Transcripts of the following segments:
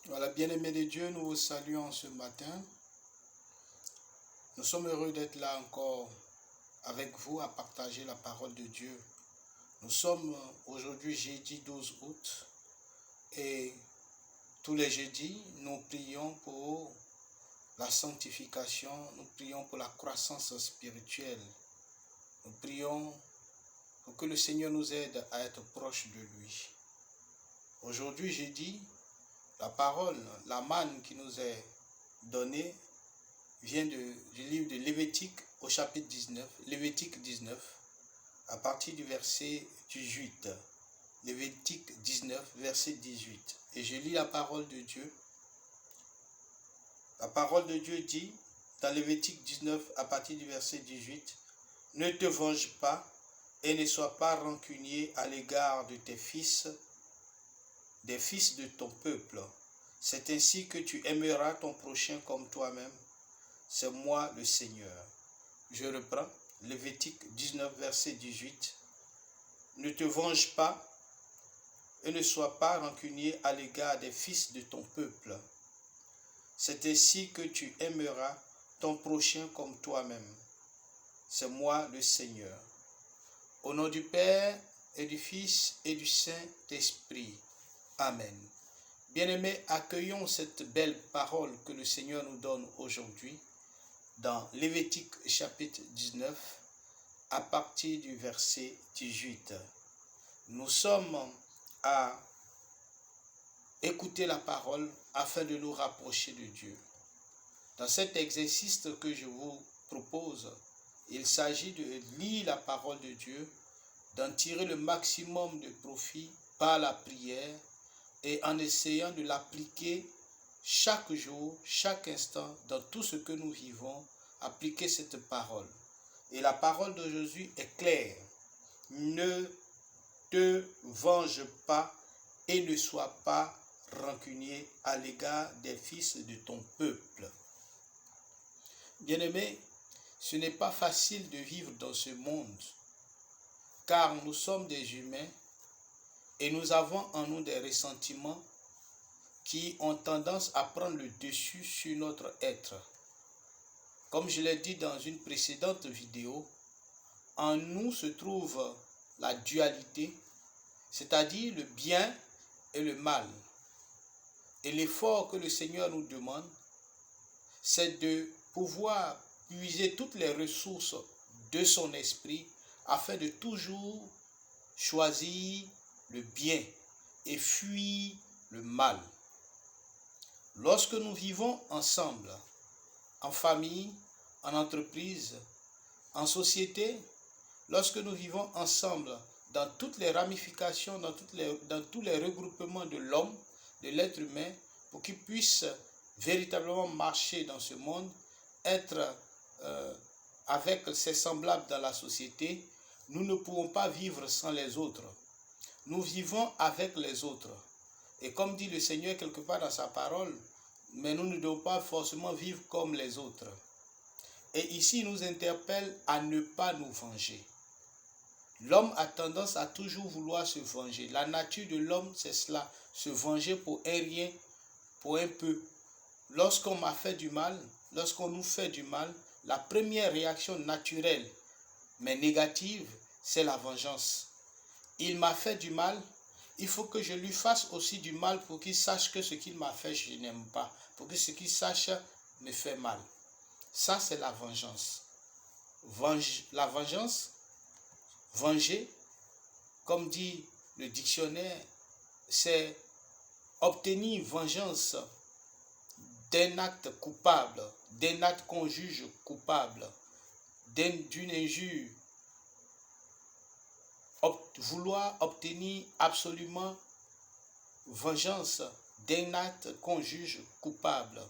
Voilà, bien-aimés de Dieu, nous vous saluons ce matin. Nous sommes heureux d'être là encore avec vous à partager la parole de Dieu. Nous sommes aujourd'hui jeudi 12 août et tous les jeudis, nous prions pour la sanctification, nous prions pour la croissance spirituelle. Nous prions pour que le Seigneur nous aide à être proche de lui. Aujourd'hui, jeudi, la parole, la manne qui nous est donnée vient du livre de Lévitique au chapitre 19, Lévitique 19, à partir du verset 18. Lévitique 19, verset 18. Et je lis la parole de Dieu. La parole de Dieu dit, dans Lévitique 19, à partir du verset 18, « Ne te venge pas et ne sois pas rancunier à l'égard de tes fils, des fils de ton peuple. C'est ainsi que tu aimeras ton prochain comme toi-même. C'est moi le Seigneur. » Je reprends, Lévitique 19, verset 18. « Ne te venge pas et ne sois pas rancunier à l'égard des fils de ton peuple. C'est ainsi que tu aimeras ton prochain comme toi-même. C'est moi le Seigneur. » Au nom du Père et du Fils et du Saint-Esprit. Amen. Bien-aimés, accueillons cette belle parole que le Seigneur nous donne aujourd'hui dans Lévitique chapitre 19 à partir du verset 18. Nous sommes à écouter la parole afin de nous rapprocher de Dieu. Dans cet exercice que je vous propose, il s'agit de lire la parole de Dieu, d'en tirer le maximum de profit par la prière et en essayant de l'appliquer chaque jour, chaque instant, dans tout ce que nous vivons, appliquer cette parole. Et la parole de Jésus est claire. Ne te venge pas et ne sois pas rancunier à l'égard des fils de ton peuple. Bien-aimés, ce n'est pas facile de vivre dans ce monde, car nous sommes des humains et nous avons en nous des ressentiments qui ont tendance à prendre le dessus sur notre être. Comme je l'ai dit dans une précédente vidéo, en nous se trouve la dualité, c'est-à-dire le bien et le mal. Et l'effort que le Seigneur nous demande, c'est de pouvoir puiser toutes les ressources de son esprit afin de toujours choisir le bien et fuir le mal. Lorsque nous vivons ensemble, en famille, en entreprise, en société, lorsque nous vivons ensemble dans toutes les ramifications, dans tous les regroupements de l'homme, de l'être humain, pour qu'il puisse véritablement marcher dans ce monde, être avec ses semblables dans la société, nous ne pouvons pas vivre sans les autres. Nous vivons avec les autres. Et comme dit le Seigneur quelque part dans sa parole, mais nous ne devons pas forcément vivre comme les autres. Et ici, il nous interpelle à ne pas nous venger. L'homme a tendance à toujours vouloir se venger. La nature de l'homme, c'est cela, se venger pour un rien, pour un peu. Lorsqu'on m'a fait du mal, lorsqu'on nous fait du mal, la première réaction naturelle, mais négative, c'est la vengeance. Il m'a fait du mal, il faut que je lui fasse aussi du mal pour qu'il sache que ce qu'il m'a fait, je n'aime pas. Pour que ce qu'il sache me fait mal. Ça, c'est la vengeance. La vengeance, venger, comme dit le dictionnaire, c'est obtenir vengeance d'un acte coupable, d'un acte qu'on juge coupable, d'une injure. Vouloir obtenir absolument vengeance d'un acte qu'on juge coupable.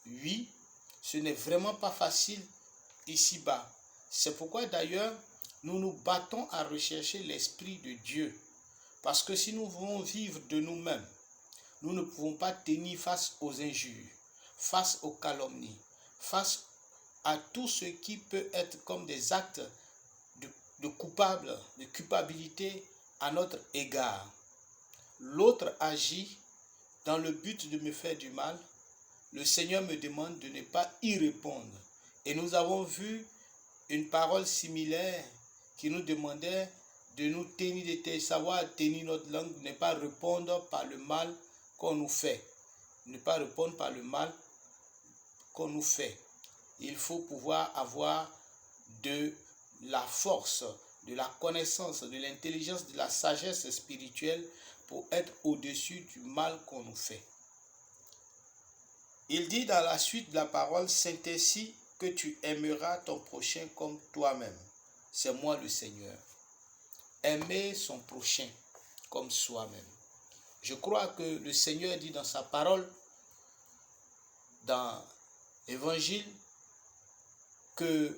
Oui, ce n'est vraiment pas facile ici-bas. C'est pourquoi d'ailleurs, nous nous battons à rechercher l'Esprit de Dieu. Parce que si nous voulons vivre de nous-mêmes, nous ne pouvons pas tenir face aux injures, face aux calomnies, face à tout ce qui peut être comme des actes de culpabilité à notre égard. L'autre agit dans le but de me faire du mal, le Seigneur me demande de ne pas y répondre. Et nous avons vu une parole similaire qui nous demandait de nous tenir de tête, savoir tenir notre langue, ne pas répondre par le mal qu'on nous fait. Ne pas répondre par le mal qu'on nous fait. Il faut pouvoir avoir de la force, de la connaissance, de l'intelligence, de la sagesse spirituelle pour être au-dessus du mal qu'on nous fait. Il dit dans la suite de la parole, c'est ainsi que tu aimeras ton prochain comme toi-même. C'est moi le Seigneur. Aimer son prochain comme soi-même. Je crois que le Seigneur dit dans sa parole, dans l'Évangile, que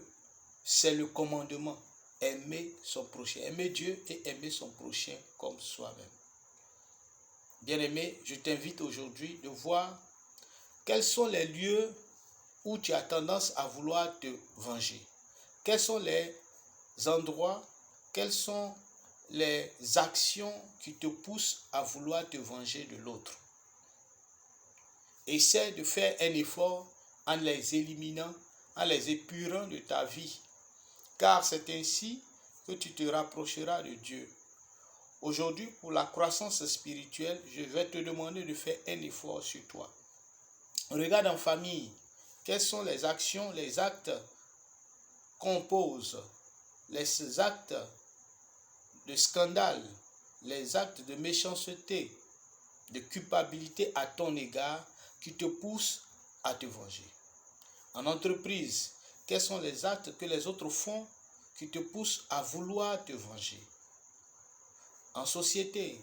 c'est le commandement. Aimer son prochain. Aimer Dieu et aimer son prochain comme soi-même. Bien-aimé, je t'invite aujourd'hui de voir quels sont les lieux où tu as tendance à vouloir te venger. Quels sont les endroits, quelles sont les actions qui te poussent à vouloir te venger de l'autre. Essaie de faire un effort en les éliminant, en les épurant de ta vie, car c'est ainsi que tu te rapprocheras de Dieu. Aujourd'hui, pour la croissance spirituelle, je vais te demander de faire un effort sur toi. Regarde en famille, quelles sont les actions, les actes qu'on pose, les actes de scandale, les actes de méchanceté, de culpabilité à ton égard qui te poussent à te venger. En entreprise, quels sont les actes que les autres font qui te poussent à vouloir te venger? En société,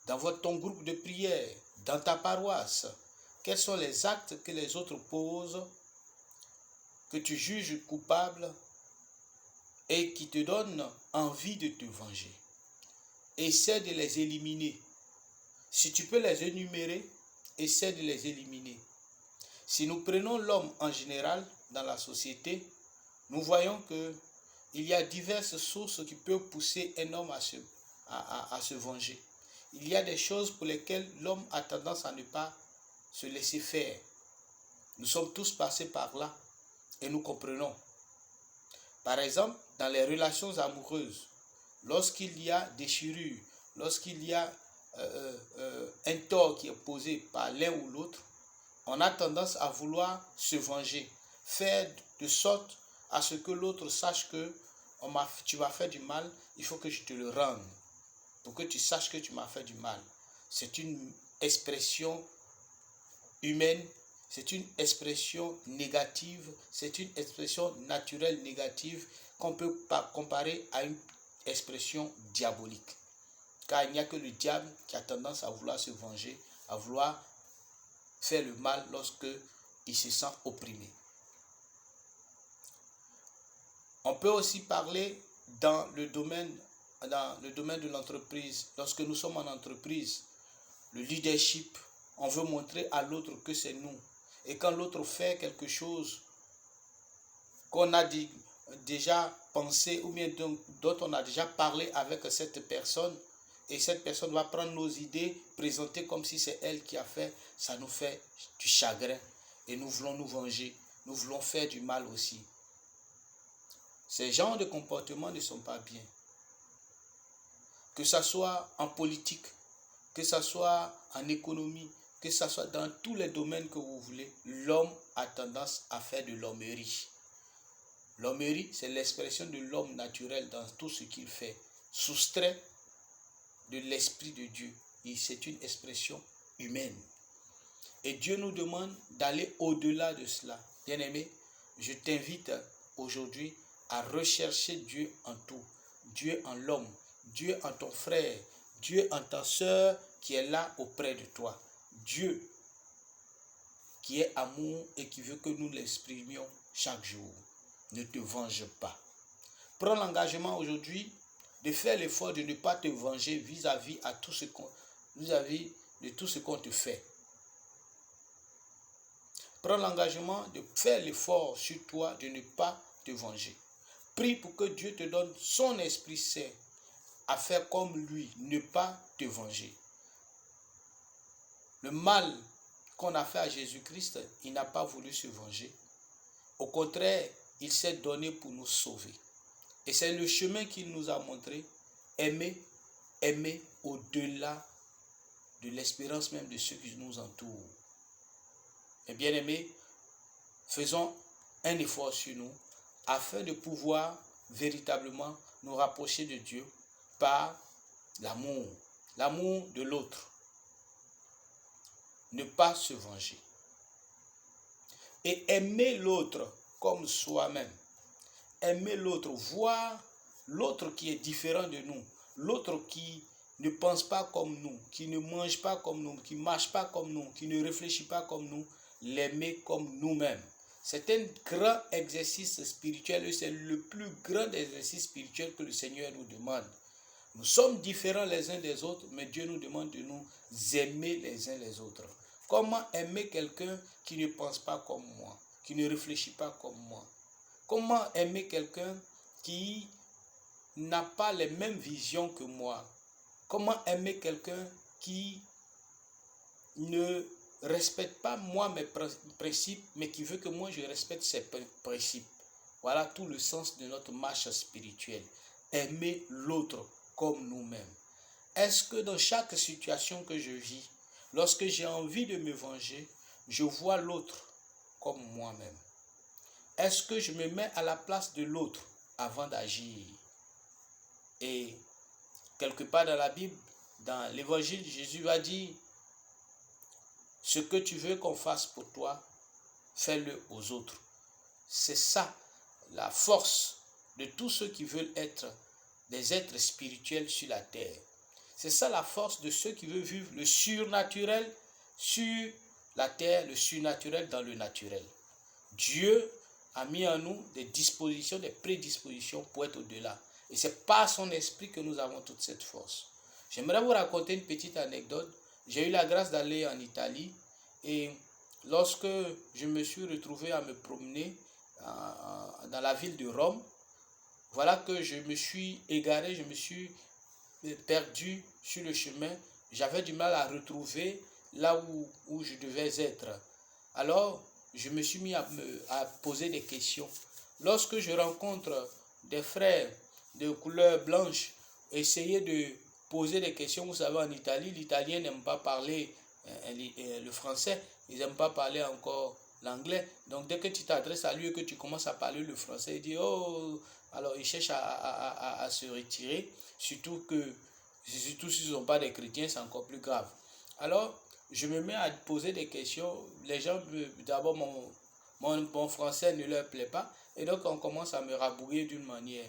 dans ton groupe de prière, dans ta paroisse, quels sont les actes que les autres posent que tu juges coupables et qui te donnent envie de te venger? Essaie de les éliminer. Si tu peux les énumérer, essaie de les éliminer. Si nous prenons l'homme en général dans la société, nous voyons qu'il y a diverses sources qui peuvent pousser un homme à se venger. Il y a des choses pour lesquelles l'homme a tendance à ne pas se laisser faire. Nous sommes tous passés par là et nous comprenons. Par exemple, dans les relations amoureuses, lorsqu'il y a déchirure, lorsqu'il y a un tort qui est posé par l'un ou l'autre, on a tendance à vouloir se venger, faire de sorte à ce que l'autre sache que tu m'as fait du mal, il faut que je te le rende, pour que tu saches que tu m'as fait du mal. C'est une expression humaine, c'est une expression négative, c'est une expression naturelle négative qu'on peut comparer à une expression diabolique. Car il n'y a que le diable qui a tendance à vouloir se venger, à vouloir faire le mal lorsque il se sent opprimé. On peut aussi parler dans le domaine de l'entreprise. Lorsque nous sommes en entreprise, le leadership, on veut montrer à l'autre que c'est nous. Et quand l'autre fait quelque chose qu'on a déjà pensé ou bien dont on a déjà parlé avec cette personne, et cette personne va prendre nos idées, présenter comme si c'est elle qui a fait, ça nous fait du chagrin. Et nous voulons nous venger, nous voulons faire du mal aussi. Ces genres de comportements ne sont pas bien. Que ce soit en politique, que ce soit en économie, que ce soit dans tous les domaines que vous voulez, l'homme a tendance à faire de l'hommerie. L'hommerie, c'est l'expression de l'homme naturel dans tout ce qu'il fait, soustrait de l'Esprit de Dieu. Et c'est une expression humaine. Et Dieu nous demande d'aller au-delà de cela. Bien-aimé, je t'invite aujourd'hui à rechercher Dieu en tout. Dieu en l'homme, Dieu en ton frère, Dieu en ta sœur qui est là auprès de toi. Dieu qui est amour et qui veut que nous l'exprimions chaque jour. Ne te venge pas. Prends l'engagement aujourd'hui de faire l'effort de ne pas te venger vis-à-vis de tout ce qu'on te fait. Prends l'engagement de faire l'effort sur toi de ne pas te venger. Prie pour que Dieu te donne son Esprit Saint à faire comme lui, ne pas te venger. le mal qu'on a fait à Jésus-Christ, il n'a pas voulu se venger. Au contraire, il s'est donné pour nous sauver. Et c'est le chemin qu'il nous a montré. Aimer au-delà de l'espérance même de ceux qui nous entourent. Et bien aimés, faisons un effort sur nous afin de pouvoir véritablement nous rapprocher de Dieu par l'amour de l'autre. Ne pas se venger. Et aimer l'autre comme soi-même. Aimer l'autre, voir l'autre qui est différent de nous, l'autre qui ne pense pas comme nous, qui ne mange pas comme nous, qui ne marche pas comme nous, qui ne réfléchit pas comme nous, l'aimer comme nous-mêmes. C'est un grand exercice spirituel et c'est le plus grand exercice spirituel que le Seigneur nous demande. Nous sommes différents les uns des autres, mais Dieu nous demande de nous aimer les uns les autres. Comment aimer quelqu'un qui ne pense pas comme moi, qui ne réfléchit pas comme moi? Comment aimer quelqu'un qui n'a pas les mêmes visions que moi? Comment aimer quelqu'un qui ne respecte pas moi mes principes, mais qui veut que moi je respecte ses principes? Voilà tout le sens de notre marche spirituelle. Aimer l'autre comme nous-mêmes. Est-ce que dans chaque situation que je vis, lorsque j'ai envie de me venger, je vois l'autre comme moi-même? Est-ce que je me mets à la place de l'autre avant d'agir? Et quelque part dans la Bible, dans l'évangile, Jésus va dire, ce que tu veux qu'on fasse pour toi, fais-le aux autres. C'est ça la force de tous ceux qui veulent être des êtres spirituels sur la terre. C'est ça la force de ceux qui veulent vivre le surnaturel sur la terre, le surnaturel dans le naturel. Dieu a mis en nous des dispositions, des prédispositions pour être au-delà. Et c'est par son esprit que nous avons toute cette force. J'aimerais vous raconter une petite anecdote. J'ai eu la grâce d'aller en Italie et lorsque je me suis retrouvé à me promener dans la ville de Rome, voilà que je me suis égaré, je me suis perdu sur le chemin. J'avais du mal à retrouver là où je devais être. Alors, je me suis mis à poser des questions. Lorsque je rencontre des frères de couleur blanche, essayer de poser des questions. Vous savez, en Italie, l'italien n'aime pas parler le français, ils n'aiment pas parler encore l'anglais. Donc, dès que tu t'adresses à lui et que tu commences à parler le français, il dit « Oh !» Alors, il cherche à se retirer, surtout s'ils ne sont pas des chrétiens, c'est encore plus grave. Alors, je me mets à poser des questions. Les gens, d'abord, mon français ne leur plaît pas. Et donc, on commence à me rabrouiller d'une manière.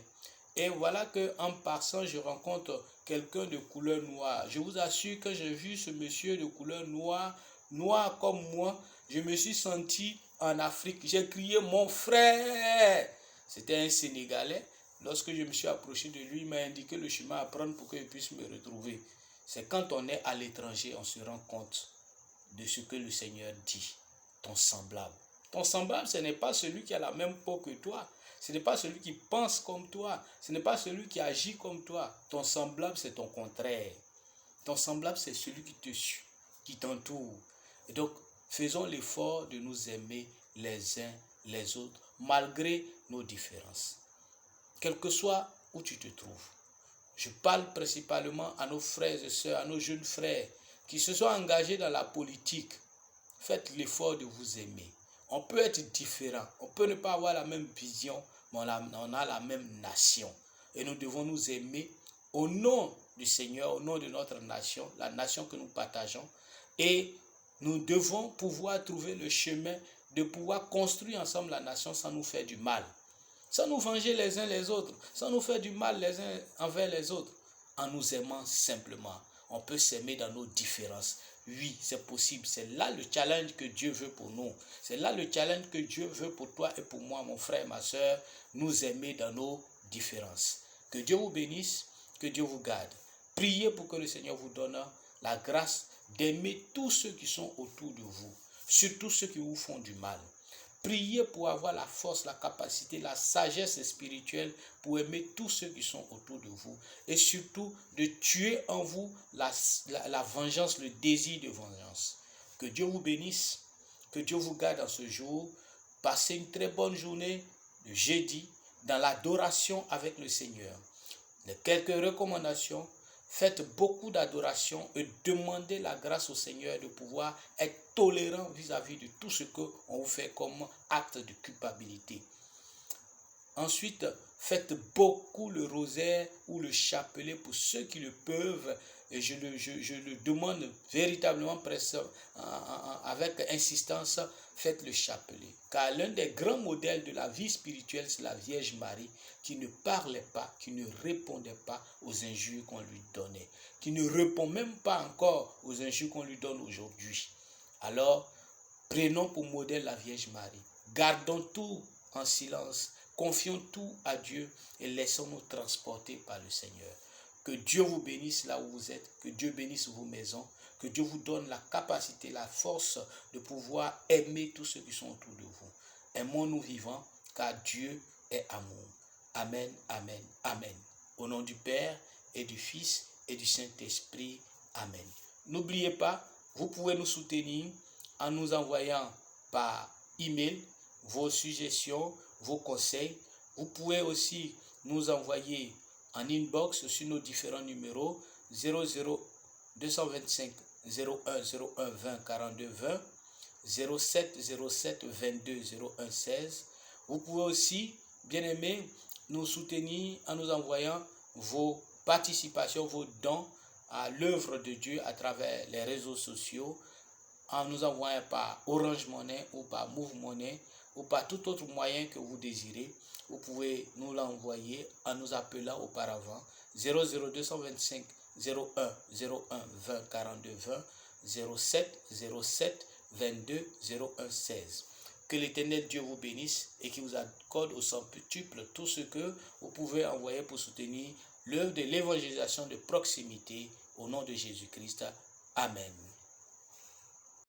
Et voilà qu'en passant, je rencontre quelqu'un de couleur noire. Je vous assure que j'ai vu ce monsieur de couleur noire, noir comme moi. Je me suis senti en Afrique. J'ai crié « Mon frère !» C'était un Sénégalais. Lorsque je me suis approché de lui, il m'a indiqué le chemin à prendre pour qu'il puisse me retrouver. C'est quand on est à l'étranger, on se rend compte de ce que le Seigneur dit. Ton semblable. Ton semblable, ce n'est pas celui qui a la même peau que toi. Ce n'est pas celui qui pense comme toi. Ce n'est pas celui qui agit comme toi. Ton semblable, c'est ton contraire. Ton semblable, c'est celui qui te suit, qui t'entoure. Et donc, faisons l'effort de nous aimer les uns les autres, malgré nos différences. Quel que soit où tu te trouves. Je parle principalement à nos frères et sœurs, à nos jeunes frères qui se sont engagés dans la politique. Faites l'effort de vous aimer. On peut être différent, on peut ne pas avoir la même vision, mais on a la même nation. Et nous devons nous aimer au nom du Seigneur, au nom de notre nation, la nation que nous partageons. Et nous devons pouvoir trouver le chemin de pouvoir construire ensemble la nation sans nous faire du mal. Sans nous venger les uns les autres, sans nous faire du mal les uns envers les autres. En nous aimant simplement, on peut s'aimer dans nos différences. Oui, c'est possible. C'est là le challenge que Dieu veut pour nous. C'est là le challenge que Dieu veut pour toi et pour moi, mon frère et ma soeur, nous aimer dans nos différences. Que Dieu vous bénisse, que Dieu vous garde. Priez pour que le Seigneur vous donne la grâce d'aimer tous ceux qui sont autour de vous, surtout ceux qui vous font du mal. Priez pour avoir la force, la capacité, la sagesse spirituelle pour aimer tous ceux qui sont autour de vous. Et surtout de tuer en vous la vengeance, le désir de vengeance. Que Dieu vous bénisse, que Dieu vous garde en ce jour. Passez une très bonne journée de jeudi dans l'adoration avec le Seigneur. Les quelques recommandations, faites beaucoup d'adoration et demandez la grâce au Seigneur de pouvoir être tolérant vis-à-vis de tout ce qu'on vous fait comme acte de culpabilité. Ensuite, faites beaucoup le rosaire ou le chapelet pour ceux qui le peuvent. Et je le demande véritablement avec insistance, faites le chapelet. Car l'un des grands modèles de la vie spirituelle, c'est la Vierge Marie qui ne parlait pas, qui ne répondait pas aux injures qu'on lui donnait, qui ne répond même pas encore aux injures qu'on lui donne aujourd'hui. Alors, prenons pour modèle la Vierge Marie. Gardons tout en silence. Confions tout à Dieu et laissons-nous transporter par le Seigneur. Que Dieu vous bénisse là où vous êtes, que Dieu bénisse vos maisons, que Dieu vous donne la capacité, la force de pouvoir aimer tous ceux qui sont autour de vous. Aimons-nous vivants, car Dieu est amour. Amen, amen, amen. Au nom du Père et du Fils et du Saint-Esprit. Amen. N'oubliez pas, vous pouvez nous soutenir en nous envoyant par email vos suggestions, vos conseils. Vous pouvez aussi nous envoyer en inbox sur nos différents numéros 00 225 01 01 20 42 20 07 07 22 01 16. Vous pouvez aussi, bien aimé, nous soutenir en nous envoyant vos participations, vos dons à l'œuvre de Dieu à travers les réseaux sociaux, en nous envoyant par Orange Money ou par Move Money ou par tout autre moyen que vous désirez. Vous pouvez nous l'envoyer en nous appelant auparavant 00225 01 01 20 42 20 07 07 22 01 16. Que l'Éternel Dieu vous bénisse et qu'il vous accorde au centuple tout ce que vous pouvez envoyer pour soutenir l'œuvre de l'évangélisation de proximité au nom de Jésus-Christ. Amen.